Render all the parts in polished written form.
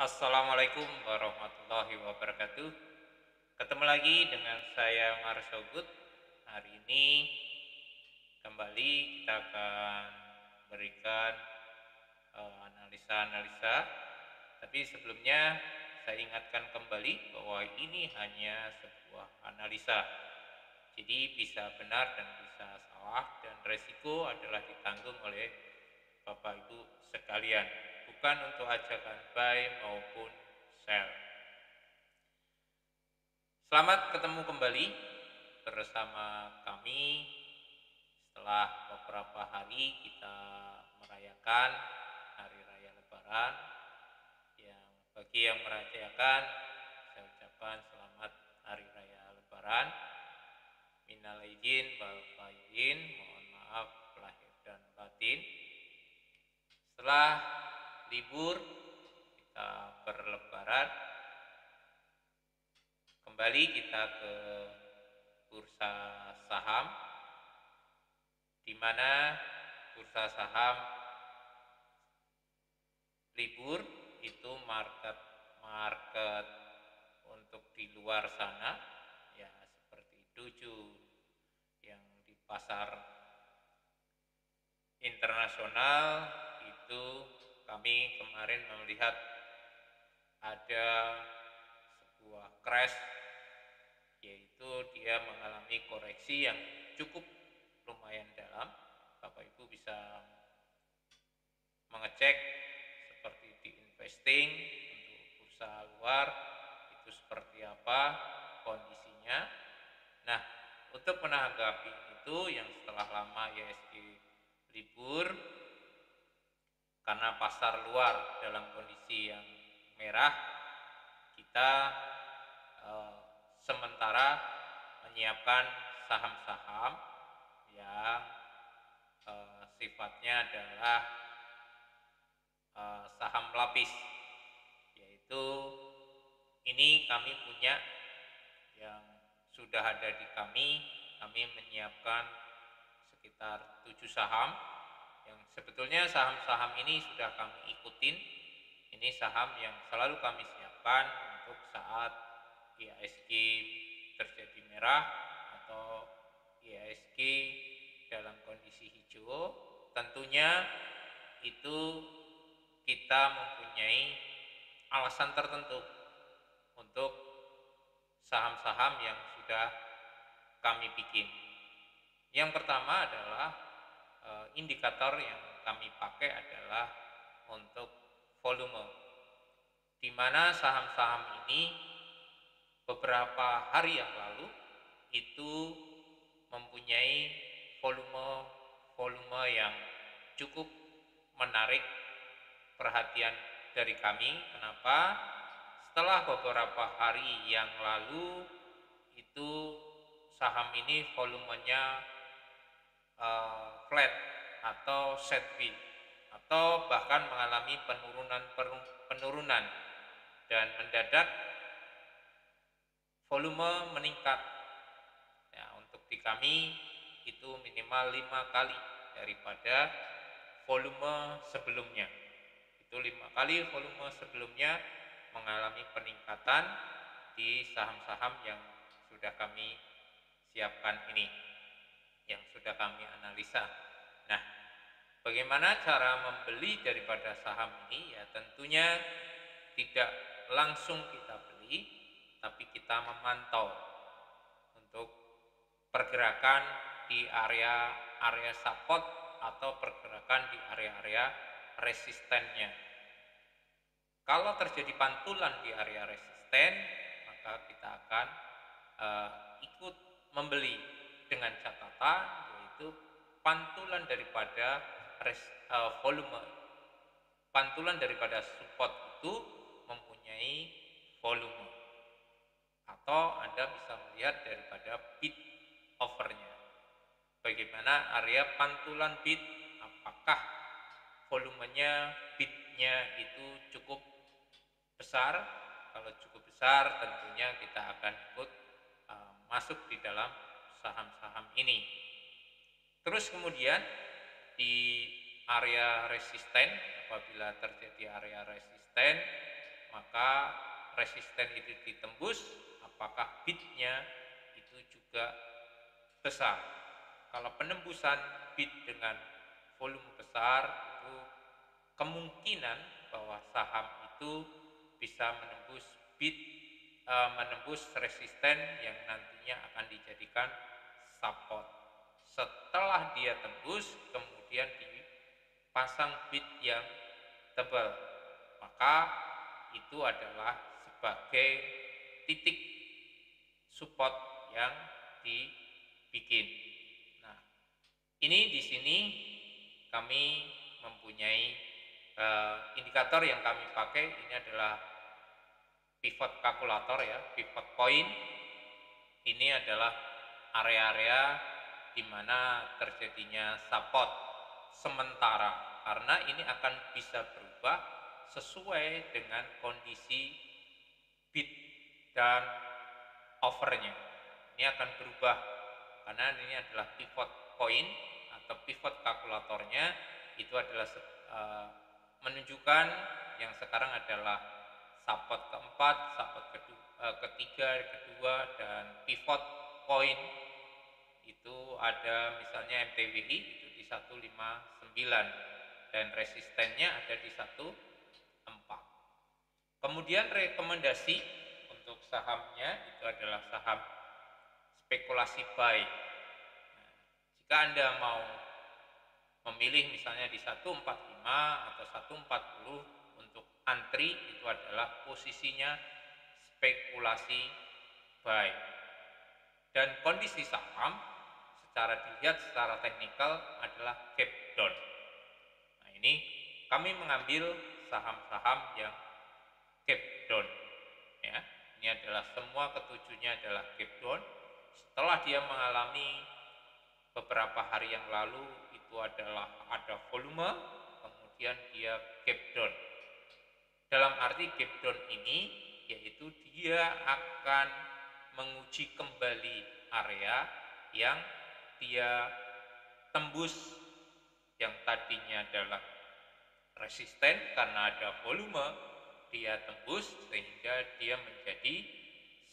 Assalamualaikum warahmatullahi wabarakatuh. Ketemu lagi dengan saya Marsogut. Hari ini kembali kita akan berikan analisa-analisa. Tapi sebelumnya saya ingatkan kembali bahwa ini hanya sebuah analisa. Jadi bisa benar dan bisa salah, dan resiko adalah ditanggung oleh Bapak Ibu sekalian, bukan untuk ajakan buy maupun sell. Selamat ketemu kembali bersama kami setelah beberapa hari kita merayakan Hari Raya Lebaran. Yang bagi yang merayakan, saya ucapkan selamat Hari Raya Lebaran. Minal aidin wal faizin, mohon maaf lahir dan batin. Setelah libur kita berlebaran, kembali kita ke bursa saham, di mana bursa saham libur itu market untuk di luar sana, ya seperti Dojo yang di pasar internasional itu kami kemarin melihat ada sebuah crash, yaitu dia mengalami koreksi yang cukup lumayan dalam. Bapak Ibu bisa mengecek seperti di investing untuk bursa luar itu seperti apa kondisinya. Nah, untuk menanggapi itu, yang setelah lama IHSG libur karena pasar luar dalam kondisi yang merah, kita sementara menyiapkan saham-saham yang sifatnya adalah saham lapis, yaitu ini kami punya yang sudah ada di kami menyiapkan sekitar 7 saham yang sebetulnya saham-saham ini sudah kami ikutin. Ini saham yang selalu kami siapkan untuk saat IHSG terjadi merah atau IHSG dalam kondisi hijau. Tentunya itu kita mempunyai alasan tertentu untuk saham-saham yang sudah kami bikin. Yang pertama adalah indikator yang kami pakai adalah untuk volume, di mana saham-saham ini beberapa hari yang lalu itu mempunyai volume yang cukup menarik perhatian dari kami. Kenapa? Setelah beberapa hari yang lalu itu saham ini volumenya flat atau sideways atau bahkan mengalami penurunan dan mendadak volume meningkat. Ya, untuk di kami itu minimal 5 kali daripada volume sebelumnya. Itu 5 kali volume sebelumnya mengalami peningkatan di saham-saham yang sudah kami siapkan ini, yang sudah kami analisa. Nah, bagaimana cara membeli daripada saham ini? Ya tentunya tidak langsung kita beli, tapi kita memantau untuk pergerakan di area support atau pergerakan di area-area resistennya. Kalau terjadi pantulan di area resisten, maka kita akan ikut membeli dengan catatan, yaitu pantulan daripada volume. Pantulan daripada support itu mempunyai volume, atau Anda bisa melihat daripada bid overnya. Bagaimana area pantulan bid, apakah volumenya bidnya itu cukup besar? Kalau cukup besar, tentunya kita akan ikut masuk di dalam saham-saham ini. Terus kemudian di area resisten, apabila terjadi area resisten, maka resisten itu ditembus, apakah bidnya itu juga besar. Kalau penembusan bid dengan volume besar, itu kemungkinan bahwa saham itu bisa menembus bid, menembus resisten yang nantinya akan dijadikan support. Setelah dia tembus, kemudian dipasang bid yang tebal, maka itu adalah sebagai titik support yang dibikin. Nah, ini di sini kami mempunyai indikator yang kami pakai. Ini adalah pivot kalkulator ya, pivot point. Ini adalah area-area di mana terjadinya support sementara, karena ini akan bisa berubah sesuai dengan kondisi bid dan offernya. Ini akan berubah karena ini adalah pivot point atau pivot kalkulatornya. Itu adalah menunjukkan yang sekarang adalah support keempat, support ketiga, kedua, dan pivot point itu ada misalnya MTWI itu di 159 dan resistennya ada di 14. Kemudian rekomendasi untuk sahamnya itu adalah saham spekulasi buy. Nah, jika Anda mau memilih misalnya di 145 atau 140 untuk antri, itu adalah posisinya spekulasi buy. Dan kondisi saham secara dilihat secara teknikal adalah gap down. Nah, ini kami mengambil saham-saham yang gap down ya. Ini adalah semua ketujuhnya adalah gap down. Setelah dia mengalami beberapa hari yang lalu itu adalah ada volume, kemudian dia gap down. Dalam arti gap down ini yaitu dia akan menguji kembali area yang dia tembus, yang tadinya adalah resisten karena ada volume, dia tembus sehingga dia menjadi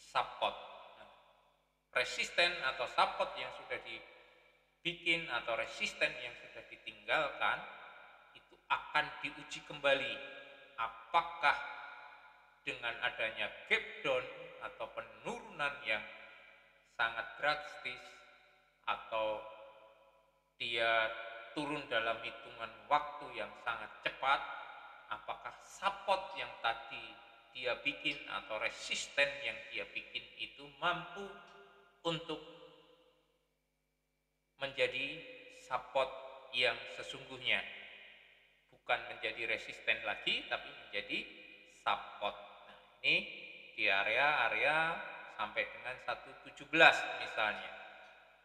support. Nah, resisten atau support yang sudah dibikin atau resisten yang sudah ditinggalkan itu akan diuji kembali apakah dengan adanya gap down atau penurunan yang sangat drastis atau dia turun dalam hitungan waktu yang sangat cepat, apakah support yang tadi dia bikin atau resisten yang dia bikin itu mampu untuk menjadi support yang sesungguhnya, bukan menjadi resisten lagi tapi menjadi support. Nah, ini di area sampai dengan 117 misalnya.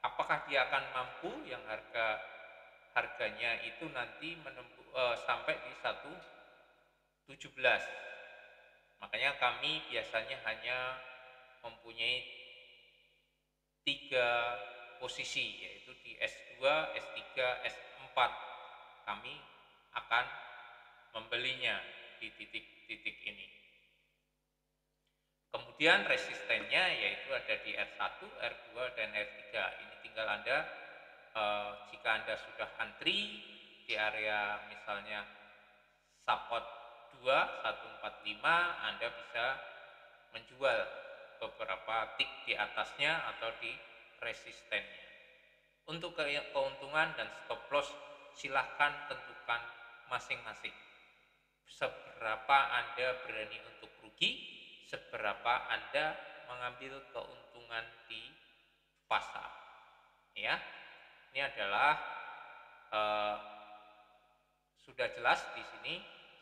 Apakah dia akan mampu yang harganya itu nanti sampai di 117. Makanya kami biasanya hanya mempunyai 3 posisi, yaitu di S2, S3, S4. Kami akan membelinya di titik-titik ini. Kemudian resistennya yaitu ada di R1, R2, dan R3. Ini tinggal Anda, jika Anda sudah antri di area misalnya support 2, 145, Anda bisa menjual beberapa tik di atasnya atau di resistennya. Untuk keuntungan dan stop loss silahkan tentukan masing-masing. Seberapa Anda berani untuk rugi, seberapa Anda mengambil keuntungan di pasar. Ya, ini adalah sudah jelas di sini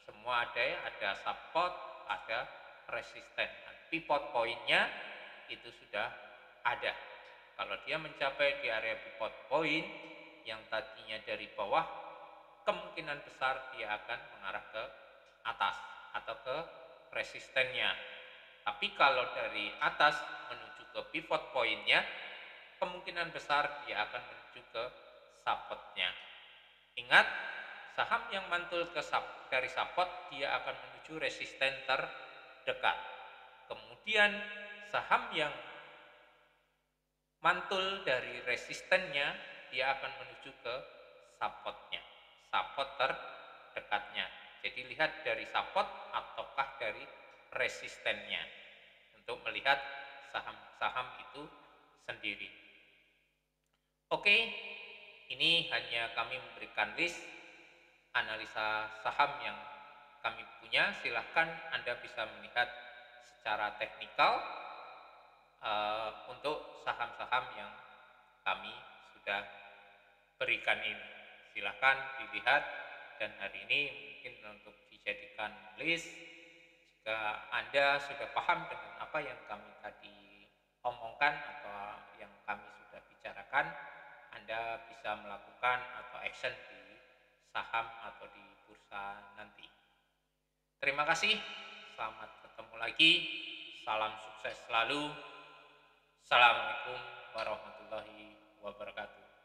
semua ada support, ada resisten. Pivot point-nya itu sudah ada. Kalau dia mencapai di area pivot point yang tadinya dari bawah, kemungkinan besar dia akan mengarah ke atas atau ke resistennya. Tapi kalau dari atas menuju ke pivot point-nya, kemungkinan besar dia akan menuju ke support-nya. Ingat, saham yang mantul dari support dia akan menuju resisten terdekat. terdekat. Kemudian saham yang mantul dari resistennya, dia akan menuju ke supportnya, support terdekatnya. Jadi lihat dari support ataukah dari resistennya untuk melihat saham-saham itu sendiri. Oke, ini hanya kami memberikan list analisa saham yang kami punya. Silahkan Anda bisa melihat secara teknikal untuk saham-saham yang kami sudah berikan ini. Silahkan dilihat, dan hari ini mungkin untuk dijadikan list. Jika Anda sudah paham dengan apa yang kami tadi omongkan atau yang kami sudah bicarakan, Anda bisa melakukan atau action di saham atau di bursa nanti. Terima kasih, selamat ketemu lagi, salam sukses selalu. Assalamualaikum warahmatullahi wabarakatuh.